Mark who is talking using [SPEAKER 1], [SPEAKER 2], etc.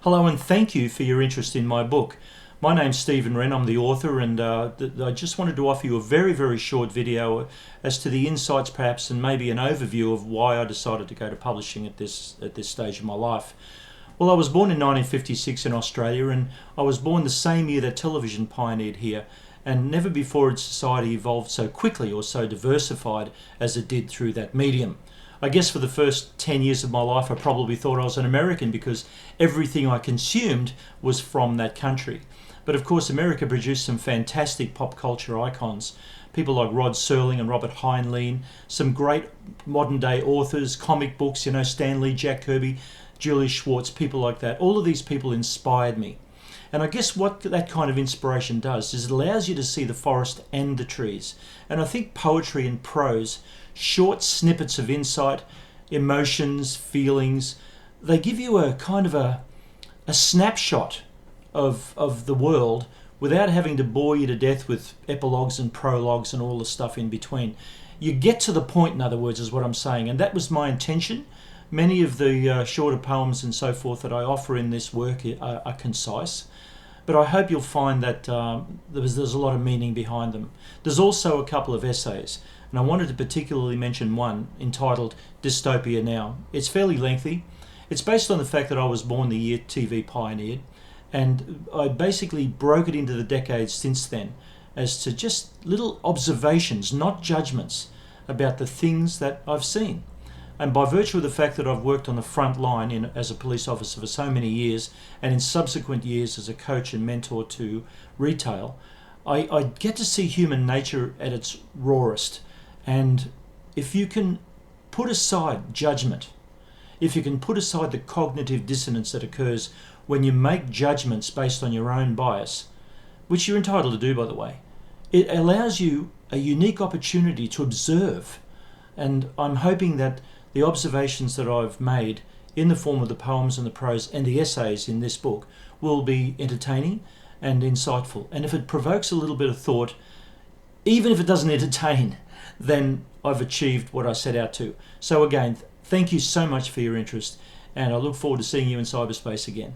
[SPEAKER 1] Hello and thank you for your interest in my book. My name's Stephen Wren, I'm the author, and I just wanted to offer you a very short video as to the insights perhaps and maybe an overview of why I decided to go to publishing at this stage of my life. Well, I was born in 1956 in Australia, and I was born the same year that television pioneered here, and never before had society evolved so quickly or so diversified as it did through that medium. I guess for the first 10 years of my life I probably thought I was an American because everything I consumed was from that country. But of course America produced some fantastic pop culture icons. People like Rod Serling and Robert Heinlein, some great modern day authors, comic books, Stan Lee, Jack Kirby, Julius Schwartz, people like that. All of these people inspired me. And I guess what that kind of inspiration does is it allows you to see the forest and the trees. And I think poetry and prose, short snippets of insight, emotions, feelings, they give you a kind of a snapshot of the world without having to bore you to death with epilogues and prologues and all the stuff in between. You get to the point, in other words, is what I'm saying. And that was my intention. Many of the shorter poems and so forth that I offer in this work are concise, but I hope you'll find that there's a lot of meaning behind them. There's also a couple of essays, and I wanted to particularly mention one entitled Dystopia Now. It's fairly lengthy. It's based on the fact that I was born the year TV pioneered, and I basically broke it into the decades since then as to just little observations, not judgments, about the things that I've seen. And by virtue of the fact that I've worked on the front line as a police officer for so many years, and in subsequent years as a coach and mentor to retail, I get to see human nature at its rawest. And if you can put aside judgment, if you can put aside the cognitive dissonance that occurs when you make judgments based on your own bias, which you're entitled to do, by the way, it allows you a unique opportunity to observe. And I'm hoping that the observations that I've made in the form of the poems and the prose and the essays in this book will be entertaining and insightful. And if it provokes a little bit of thought, even if it doesn't entertain, then I've achieved what I set out to. So again, thank you so much for your interest, and I look forward to seeing you in cyberspace again.